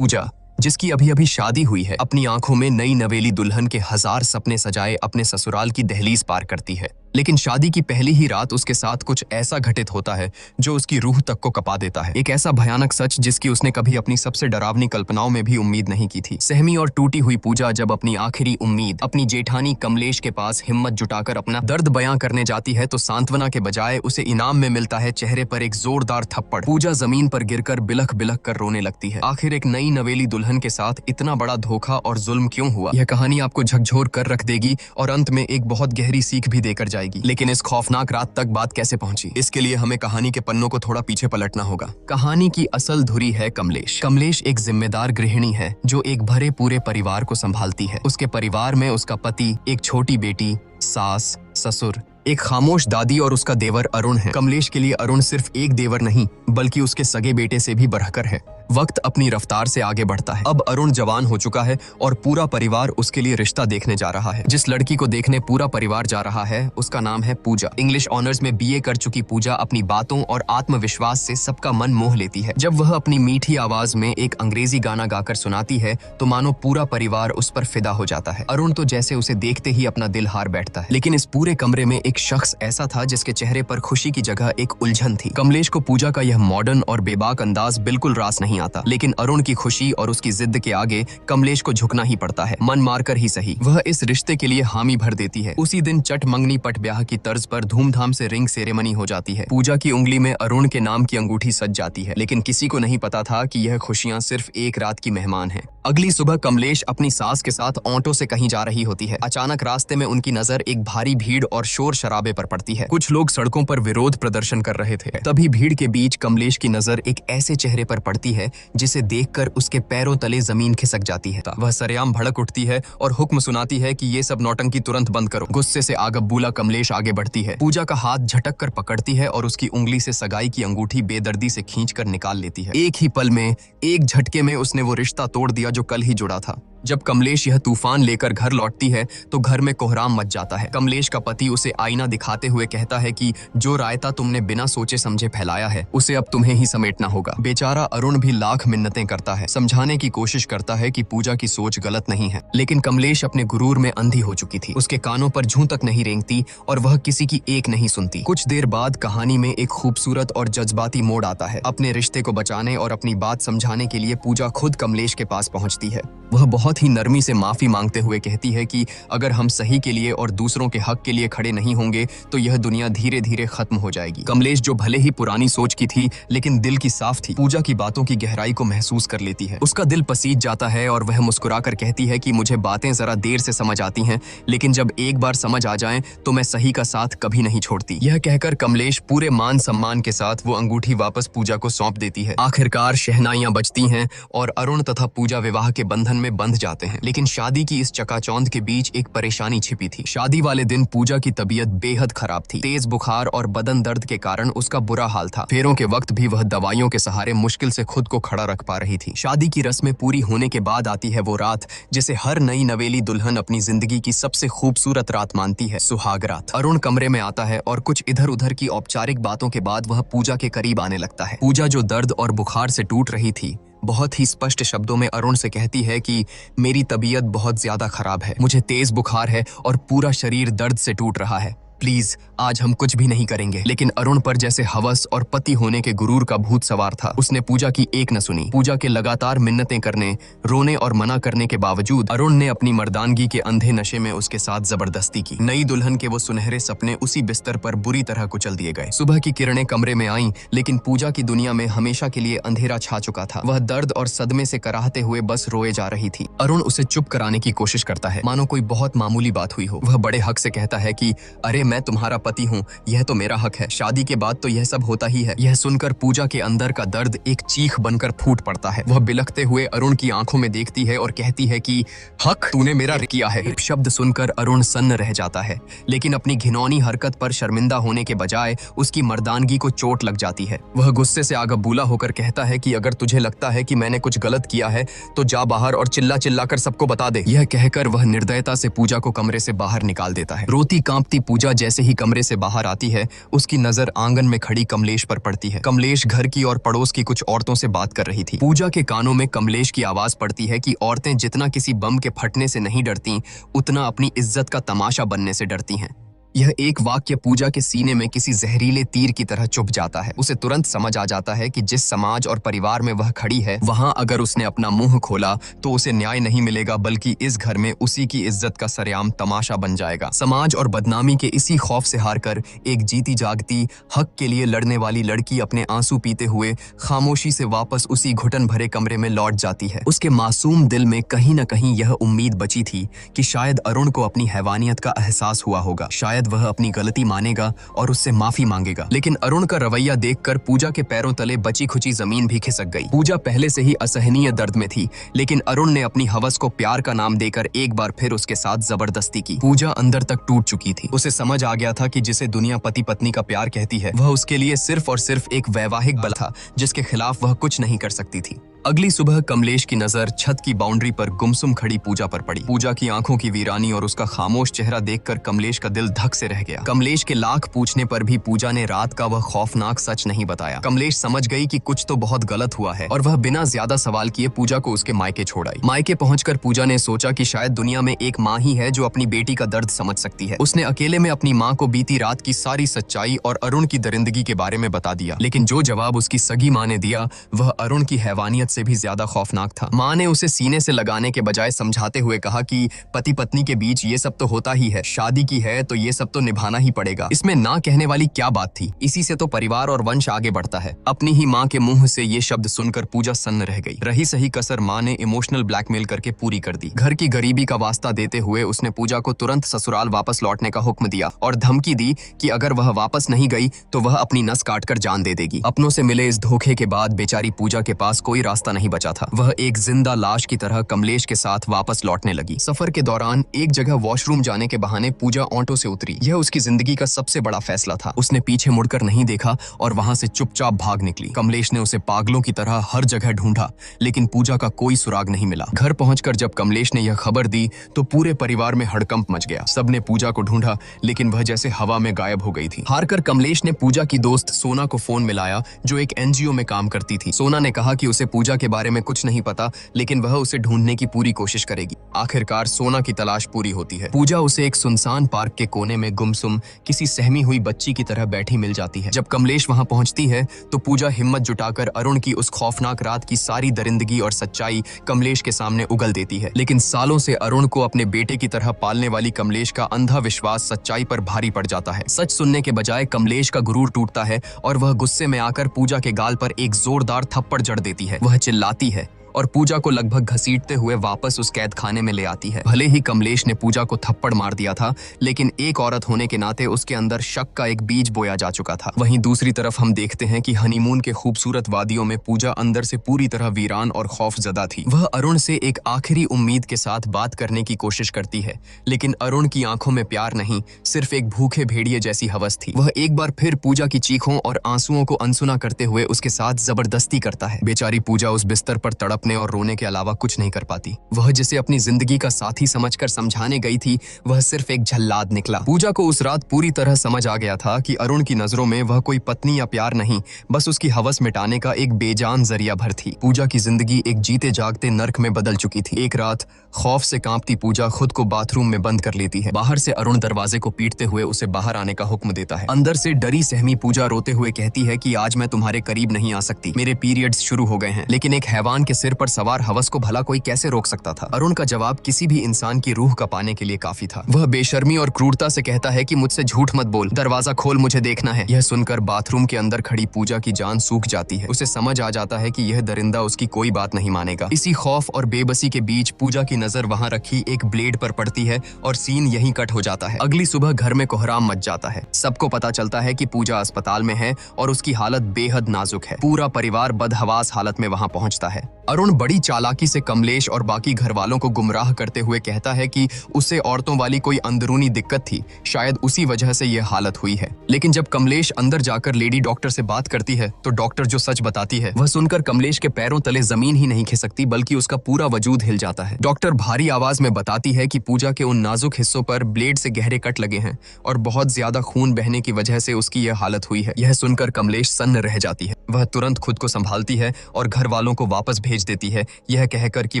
पूजा, जिसकी अभी अभी शादी हुई है, अपनी आंखों में नई नवेली दुल्हन के हजार सपने सजाए अपने ससुराल की दहलीज पार करती है। लेकिन शादी की पहली ही रात उसके साथ कुछ ऐसा घटित होता है जो उसकी रूह तक को कपा देता है। एक ऐसा भयानक सच जिसकी उसने कभी अपनी सबसे डरावनी कल्पनाओं में भी उम्मीद नहीं की थी। सहमी और टूटी हुई पूजा जब अपनी आखिरी उम्मीद अपनी जेठानी कमलेश के पास हिम्मत जुटाकर अपना दर्द बयां करने जाती है तो सांत्वना के बजाय उसे इनाम में मिलता है चेहरे पर एक जोरदार थप्पड़। पूजा जमीन पर गिरकर बिलख बिलख कर रोने लगती है। आखिर एक नई नवेली दुल्हन के साथ इतना बड़ा धोखा और जुल्म क्यों हुआ? यह कहानी आपको झकझोर कर रख देगी और अंत में एक बहुत गहरी सीख भी देकर जाएगी। लेकिन इस खौफनाक रात तक बात कैसे पहुंची, इसके लिए हमें कहानी के पन्नों को थोड़ा पीछे पलटना होगा। कहानी की असल धुरी है कमलेश। कमलेश एक जिम्मेदार गृहिणी है जो एक भरे पूरे परिवार को संभालती है। उसके परिवार में उसका पति, एक छोटी बेटी, सास, ससुर, एक खामोश दादी और उसका देवर अरुण है। कमलेश के लिए अरुण सिर्फ एक देवर नहीं बल्कि उसके सगे बेटे से भी बढ़कर है। वक्त अपनी रफ्तार से आगे बढ़ता है। अब अरुण जवान हो चुका है और पूरा परिवार उसके लिए रिश्ता देखने जा रहा है। जिस लड़की को देखने पूरा परिवार जा रहा है उसका नाम है पूजा। इंग्लिश ऑनर्स में बीए कर चुकी पूजा अपनी बातों और आत्मविश्वास से सबका मन मोह लेती है। जब वह अपनी मीठी आवाज में एक अंग्रेजी गाना गाकर सुनाती है तो मानो पूरा परिवार उस पर फिदा हो जाता है। अरुण तो जैसे उसे देखते ही अपना दिल हार बैठता है। लेकिन इस पूरे कमरे में एक शख्स ऐसा था जिसके चेहरे पर खुशी की जगह एक उलझन थी। कमलेश को पूजा का यह मॉडर्न और बेबाक अंदाज बिल्कुल रास नहीं आता, लेकिन अरुण की खुशी और उसकी जिद के आगे कमलेश को झुकना ही पड़ता है। मन मारकर ही सही वह इस रिश्ते के लिए हामी भर देती है। उसी दिन चट मंगनी पट ब्याह की तर्ज पर धूमधाम से रिंग सेरेमनी हो जाती है। पूजा की उंगली में अरुण के नाम की अंगूठी सज जाती है, लेकिन किसी को नहीं पता था कि यह खुशियां सिर्फ एक रात की मेहमान हैं। अगली सुबह कमलेश अपनी सास के साथ ऑटो से कहीं जा रही होती है। अचानक रास्ते में उनकी नजर एक भारी भीड़ और शोर शराबे पर पड़ती है। कुछ लोग सड़कों पर विरोध प्रदर्शन कर रहे थे। तभी भीड़ के बीच कमलेश की नजर एक ऐसे चेहरे पर पड़ती है जिसे देखकर उसके पैरों तले जमीन खिसक जाती है। वह सरेआम भड़क उठती है और हुक्म सुनाती है कि ये सब नौटंकी तुरंत बंद करो। गुस्से से आगबूला कमलेश आगे बढ़ती है। पूजा का हाथ झटक कर पकड़ती है और उसकी उंगली से सगाई की अंगूठी बेदर्दी से खींचकर निकाल लेती है। एक ही पल में, एक झटके में उसने वो रिश्ता तोड़ दिया जो कल ही जुड़ा था। जब कमलेश यह तूफान लेकर घर लौटती है तो घर में कोहराम मच जाता है। कमलेश का पति उसे आईना दिखाते हुए कहता है कि जो रायता तुमने बिना सोचे समझे फैलाया है उसे अब तुम्हें ही समेटना होगा। बेचारा अरुण भी लाख मिन्नतें करता है, समझाने की कोशिश करता है कि पूजा की सोच गलत नहीं है, लेकिन कमलेश अपने गुरूर में अंधी हो चुकी थी। उसके कानों पर जूं तक नहीं रेंगती और वह किसी की एक नहीं सुनती। कुछ देर बाद कहानी में एक खूबसूरत और जज्बाती मोड़ आता है। अपने रिश्ते को बचाने और अपनी बात समझाने के लिए पूजा खुद कमलेश के पास पहुंचती है। वह बहुत ही नरमी से माफी मांगते हुए कहती है कि अगर हम सही के लिए और दूसरों के हक के लिए खड़े नहीं होंगे तो यह दुनिया धीरे धीरे खत्म हो जाएगी। कमलेश जो भले ही पुरानी सोच की थी लेकिन दिल की साफ थी, पूजा की बातों की गहराई को महसूस कर लेती है। उसका दिल पसीज जाता है और वह मुस्कुराकर कहती है कि मुझे बातें जरा देर से समझ आती हैं, लेकिन जब एक बार समझ आ जाएं तो मैं सही का साथ कभी नहीं छोड़ती। यह कहकर कमलेश पूरे मान सम्मान के साथ वो अंगूठी वापस पूजा को सौंप देती है। आखिरकार शहनाइयां बजती हैं और अरुण तथा पूजा विवाह के बंधन में बंध जाते हैं। लेकिन शादी की इस चकाचौंध के बीच एक परेशानी छिपी थी। शादी वाले दिन पूजा की तबीयत बेहद खराब थी। तेज बुखार और बदन दर्द के कारण उसका बुरा हाल था। फेरों के वक्त भी वह दवाइयों के सहारे मुश्किल से खुद को खड़ा रख पा रही थी। शादी की रस्में पूरी होने के बाद आती है वो रात जिसे हर नई नवेली दुल्हन अपनी जिंदगी की सबसे खूबसूरत रात मानती है, सुहाग रात। अरुण कमरे में आता है और कुछ इधर उधर की औपचारिक बातों के बाद वह पूजा के करीब आने लगता है। पूजा जो दर्द और बुखार से टूट रही थी बहुत ही स्पष्ट शब्दों में अरुण से कहती है कि मेरी तबीयत बहुत ज्यादा खराब है, मुझे तेज बुखार है और पूरा शरीर दर्द से टूट रहा है। प्लीज आज हम कुछ भी नहीं करेंगे। लेकिन अरुण पर जैसे हवस और पति होने के गुरूर का भूत सवार था। उसने पूजा की एक न सुनी। पूजा के लगातार मिन्नतें करने, रोने और मना करने के बावजूद अरुण ने अपनी मर्दानगी के अंधे नशे में उसके साथ जबरदस्ती की। नई दुल्हन के वो सुनहरे सपने उसी बिस्तर पर बुरी तरह कुचल दिए गए। सुबह की किरणें कमरे में आईं, लेकिन पूजा की दुनिया में हमेशा के लिए अंधेरा छा चुका था। वह दर्द और सदमे से कराहते हुए बस रोए जा रही थी। अरुण उसे चुप कराने की कोशिश करता है, मानो कोई बहुत मामूली बात हुई हो। वह बड़े हक से कहता है कि अरे मैं तुम्हारा पति हूँ, यह तो मेरा हक है। शादी के बाद तो यह सब होता ही है। यह सुनकर पूजा के अंदर का दर्द एक चीख बनकर फूट पड़ता है। वह बिलखते हुए अरुण की आंखों में देखती है और कहती है कि हक तूने मेरा किया है। शब्द सुनकर अरुण सन्न रह जाता है, लेकिन अपनी घिनौनी हरकत पर शर्मिंदा होने के बजाय उसकी मर्दानगी को चोट लग जाती है। वह गुस्से से आगबूला होकर कहता है कि अगर तुझे लगता है कि मैंने कुछ गलत किया है तो जा बाहर और चिल्ला चिल्लाकर सबको बता दे। यह कहकर वह निर्दयता से पूजा को कमरे से बाहर निकाल देता है। रोती कांपती पूजा जैसे ही कमरे से बाहर आती है, उसकी नजर आंगन में खड़ी कमलेश पर पड़ती है। कमलेश घर की और पड़ोस की कुछ औरतों से बात कर रही थी। पूजा के कानों में कमलेश की आवाज पड़ती है कि औरतें जितना किसी बम के फटने से नहीं डरती, उतना अपनी इज्जत का तमाशा बनने से डरती हैं। यह एक वाक्य पूजा के सीने में किसी जहरीले तीर की तरह चुभ जाता है। उसे तुरंत समझ आ जाता है कि जिस समाज और परिवार में वह खड़ी है, वहां अगर उसने अपना मुंह खोला तो उसे न्याय नहीं मिलेगा, बल्कि इस घर में उसी की इज्जत का सरेआम तमाशा बन जाएगा। समाज और बदनामी के इसी खौफ से हारकर एक जीती जागती हक के लिए लड़ने वाली लड़की अपने आंसू पीते हुए खामोशी से वापस उसी घुटन भरे कमरे में लौट जाती है। उसके मासूम दिल में कहीं न कहीं यह उम्मीद बची थी कि शायद अरुण को अपनी हैवानियत का एहसास हुआ होगा, शायद वह अपनी गलती मानेगा और उससे माफी मांगेगा। लेकिन अरुण का रवैया देखकर पूजा के पैरों तले बची खुची जमीन भी खिसक गई। पूजा पहले से ही असहनीय दर्द में थी, लेकिन अरुण ने अपनी हवस को प्यार का नाम देकर एक बार फिर उसके साथ जबरदस्ती की। पूजा अंदर तक टूट चुकी थी। उसे समझ आ गया था कि जिसे दुनिया पति पत्नी का प्यार कहती है, वह उसके लिए सिर्फ और सिर्फ एक वैवाहिक बल था, जिसके खिलाफ वह कुछ नहीं कर सकती थी। अगली सुबह कमलेश की नजर छत की बाउंड्री पर गुमसुम खड़ी पूजा पर पड़ी। पूजा की आंखों की वीरानी और उसका खामोश चेहरा देखकर कमलेश का दिल धक से रह गया। कमलेश के लाख पूछने पर भी पूजा ने रात का वह खौफनाक सच नहीं बताया। कमलेश समझ गई कि कुछ तो बहुत गलत हुआ है और वह बिना ज्यादा सवाल किए पूजा को उसके मायके छोड़ आई। मायके पहुंचकर पूजा ने सोचा कि शायद दुनिया में एक माँ ही है जो अपनी बेटी का दर्द समझ सकती है। उसने अकेले में अपनी माँ को बीती रात की सारी सच्चाई और अरुण की दरिंदगी के बारे में बता दिया। लेकिन जो जवाब उसकी सगी माँ ने दिया, वह अरुण की हैवानियत से भी ज्यादा खौफनाक था। माँ ने उसे सीने से लगाने के बजाय समझाते हुए कहा कि पति पत्नी के बीच ये सब तो होता ही है, शादी की है तो ये सब तो निभाना ही पड़ेगा। इसमें ना कहने वाली क्या बात थी? इसी से तो परिवार और वंश आगे बढ़ता है। अपनी ही माँ के मुंह से ये शब्द सुनकर पूजा सन्न रह गई। रही सही कसर माँ ने इमोशनल ब्लैकमेल करके पूरी कर दी। घर की गरीबी का वास्ता देते हुए उसने पूजा को तुरंत ससुराल वापस लौटने का हुक्म दिया और धमकी दी कि अगर वह वापस नहीं गई तो वह अपनी नस काटकर जान दे देगी। अपनों से मिले इस धोखे के बाद बेचारी पूजा के पास कोई रास्ता नहीं बचा था। वह एक जिंदा लाश की तरह कमलेश के साथ वापस लौटने लगी। सफर के दौरान एक जगह वॉशरूम जाने के बहाने पूजा ऑटो से उतरी। यह उसकी जिंदगी का सबसे बड़ा फैसला था। उसने पीछे मुड़कर नहीं देखा और वहां से चुपचाप भाग निकली। कमलेश ने उसे पागलों की तरह हर जगह ढूंढा, लेकिन पूजा का कोई सुराग नहीं मिला। घर पहुंचकर जब कमलेश ने यह खबर दी तो पूरे परिवार में हड़कंप मच गया। सबने पूजा को ढूंढा, लेकिन वह जैसे हवा में गायब हो गई थी। हारकर कमलेश ने पूजा की दोस्त सोना को फोन मिलाया, जो एक एनजीओ में काम करती थी। सोना ने कहा कि उसे पूजा के बारे में कुछ नहीं पता, लेकिन वह उसे ढूंढने की पूरी कोशिश करेगी। आखिरकार सोना की तलाश पूरी होती है। पूजा उसे एक सुनसान पार्क के कोने में गुमसुम किसी सहमी हुई बच्ची की तरह बैठी मिल जाती है। जब कमलेश वहां पहुंचती है तो पूजा हिम्मत जुटाकर अरुण की उस खौफनाक रात की सारी दरिंदगी और सच्चाई कमलेश के सामने उगल देती है। लेकिन सालों से अरुण को अपने बेटे की तरह पालने वाली कमलेश का अंधा विश्वास सच्चाई पर भारी पड़ जाता है। सच सुनने के बजाय कमलेश का गुरूर टूटता है और वह गुस्से में आकर पूजा के गाल पर एक जोरदार थप्पड़ जड़ देती है। वह चिल्लाती है और पूजा को लगभग घसीटते हुए वापस उस कैद खाने में ले आती है। भले ही कमलेश ने पूजा को थप्पड़ मार दिया था, लेकिन एक औरत होने के नाते उसके अंदर शक का एक बीज बोया जा चुका था। वहीं दूसरी तरफ हम देखते हैं कि हनीमून के खूबसूरत वादियों में पूजा अंदर से पूरी तरह वीरान और खौफजदा थी। वह अरुण से एक आखिरी उम्मीद के साथ बात करने की कोशिश करती है, लेकिन अरुण की आंखों में प्यार नहीं, सिर्फ एक भूखे भेड़िए जैसी हवस थी। वह एक बार फिर पूजा की चीखों और आंसुओं को अनसुना करते हुए उसके साथ जबरदस्ती करता है। बेचारी पूजा उस बिस्तर पर तड़पने और रोने के अलावा कुछ नहीं कर पाती। वह जिसे अपनी जिंदगी का साथी समझकर समझाने गई थी, वह सिर्फ एक झल्लाद निकला। पूजा को उस रात पूरी तरह समझ आ गया था कि अरुण की नजरों में वह कोई पत्नी या प्यार नहीं, बस उसकी हवस मिटाने का एक बेजान जरिया भर थी। पूजा की जिंदगी एक जीते जागते नर्क में बदल चुकी थी। एक रात खौफ से कांपती पूजा खुद को बाथरूम में बंद कर लेती है। बाहर से अरुण दरवाजे को पीटते हुए उसे बाहर आने का हुक्म देता है। अंदर से डरी सहमी पूजा रोते हुए कहती है कि आज मैं तुम्हारे करीब नहीं आ सकती, मेरे पीरियड्स शुरू हो गए हैं। लेकिन एक हैवान के सिर पर सवार हवस को भला कोई कैसे रोक सकता था? अरुण का जवाब किसी भी इंसान की रूह का पाने के लिए काफी था। वह बेशर्मी और क्रूरता से कहता है कि मुझसे झूठ मत बोल, दरवाजा खोल, मुझे देखना है। यह सुनकर बाथरूम के अंदर खड़ी पूजा की जान सूख जाती है। उसे समझ आ जाता है कि यह दरिंदा उसकी कोई बात नहीं मानेगा। इसी खौफ और बेबसी के बीच पूजा की नजर वहां रखी एक ब्लेड पर पड़ती है और सीन यहीं कट हो जाता है। अगली सुबह घर में कोहराम मच जाता है। सबको पता चलता है कि पूजा अस्पताल में है और उसकी हालत बेहद नाजुक है। पूरा परिवार बदहवास हालत में वहां पहुंचता है। अरुण अरुण बड़ी चालाकी से कमलेश और बाकी घर वालों को गुमराह करते हुए कहता है कि उसे औरतों वाली कोई अंदरूनी दिक्कत थी, शायद उसी वजह से यह हालत हुई है। लेकिन जब कमलेश अंदर जाकर लेडी डॉक्टर से बात करती है तो डॉक्टर जो सच बताती है वह सुनकर कमलेश के पैरों तले जमीन ही नहीं खिसकती बल्कि उसका पूरा वजूद हिल जाता है। डॉक्टर भारी आवाज में बताती है कि पूजा के उन नाजुक हिस्सों पर ब्लेड से गहरे कट लगे हैं और बहुत ज्यादा खून बहने की वजह से उसकी यह हालत हुई है। यह सुनकर कमलेश सन्न रह जाती है। वह तुरंत खुद को संभालती है और घर वालों को वापस भेज देती है, यह कहकर कि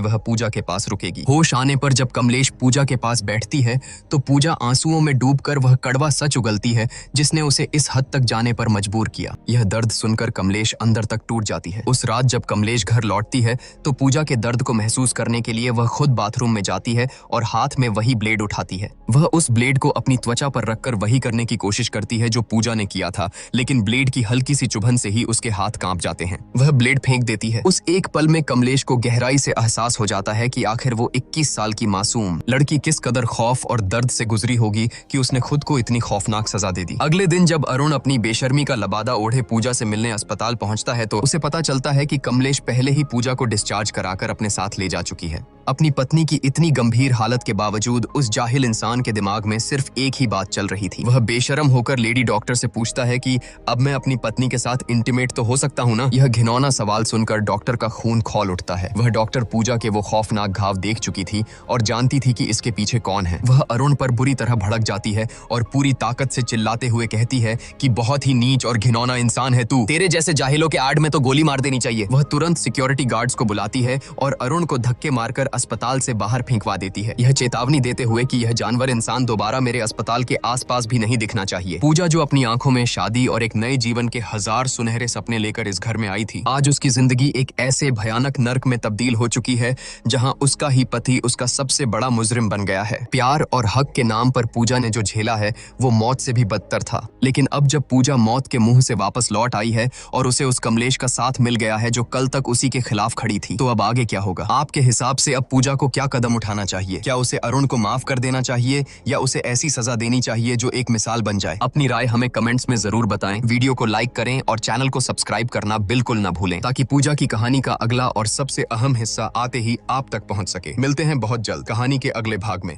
वह पूजा के पास रुकेगी। होश आने पर जब कमलेश पूजा के पास बैठती है तो पूजा आंसुओं में डूबकर वह कड़वा सच उगलती है जिसने उसे इस हद तक जाने पर मजबूर किया। यह दर्द सुनकर कमलेश अंदर तक टूट जाती है। उस रात जब कमलेश घर लौटती है तो पूजा के दर्द को महसूस करने के लिए वह खुद बाथरूम में जाती है और हाथ में वही ब्लेड उठाती है। वह उस ब्लेड को अपनी त्वचा पर रखकर वही करने की कोशिश करती है जो पूजा ने किया था, लेकिन ब्लेड की हल्की सी चुभन से ही उसके हाथ कांप जाते हैं। वह ब्लेड फेंक देती है। उस एक पल में कमलेश को गहराई से एहसास हो जाता है कि आखिर वो 21 साल की मासूम लड़की किस कदर खौफ और दर्द से गुजरी होगी कि उसने खुद को इतनी खौफनाक सजा दे दी। अगले दिन जब अरुण अपनी बेशर्मी का लबादा ओढ़े पूजा से मिलने अस्पताल पहुंचता है तो उसे पता चलता है कि कमलेश पहले ही पूजा को डिस्चार्ज कराकर अपने साथ ले जा चुकी है। अपनी पत्नी की इतनी गंभीर हालत के बावजूद उस जाहिल इंसान के दिमाग में सिर्फ एक ही बात चल रही थी। वह बेशरम होकर लेडी डॉक्टर से पूछता है कि अब मैं अपनी पत्नी के साथ इंटीमेट तो हो सकता हूँ ना? यह घिनौना सवाल सुनकर डॉक्टर का खून खौल उठता है। वह डॉक्टर पूजा के वो खौफनाक घाव देख चुकी थी और जानती थी कि इसके पीछे कौन है। वह अरुण पर बुरी तरह भड़क जाती है और पूरी ताकत से चिल्लाते हुए कहती है कि बहुत ही नीच और घिनौना इंसान है तू, तेरे जैसे जाहिलों के आड़ में तो गोली मार देनी चाहिए। वह तुरंत सिक्योरिटी गार्ड्स को बुलाती है और अरुण को धक्के मारकर अस्पताल से बाहर फेंकवा देती है, यह चेतावनी देते हुए कि यह जानवर इंसान दोबारा मेरे अस्पताल के आसपास भी नहीं दिखना चाहिए। पूजा जो अपनी आंखों में शादी और एक नए जीवन के 1000 सुनहरे सपने लेकर इस घर में आई थी, आज उसकी जिंदगी एक ऐसे भयानक नर्क में तब्दील हो चुकी है जहां उसका ही पति उसका सबसे बड़ा मुजरिम बन गया है। प्यार और हक के नाम पर पूजा ने जो झेला है वो मौत से भी बदतर था, लेकिन अब जब पूजा मौत के मुंह से वापस लौट आई है और उसे उस कमलेश का साथ मिल गया है जो कल तक उसी के खिलाफ खड़ी थी, तो अब आगे क्या होगा? आपके हिसाब से अब पूजा को क्या कदम उठाना चाहिए? क्या उसे अरुण को माफ कर देना चाहिए या उसे ऐसी सजा देनी चाहिए जो एक मिसाल बन जाए? अपनी राय हमें कमेंट्स में जरूर बताएं। वीडियो को लाइक करें और चैनल को सब्सक्राइब करना बिल्कुल न भूलें ताकि पूजा की कहानी का अगला और सबसे अहम हिस्सा आते ही आप तक पहुंच सके। मिलते हैं बहुत जल्द कहानी के अगले भाग में।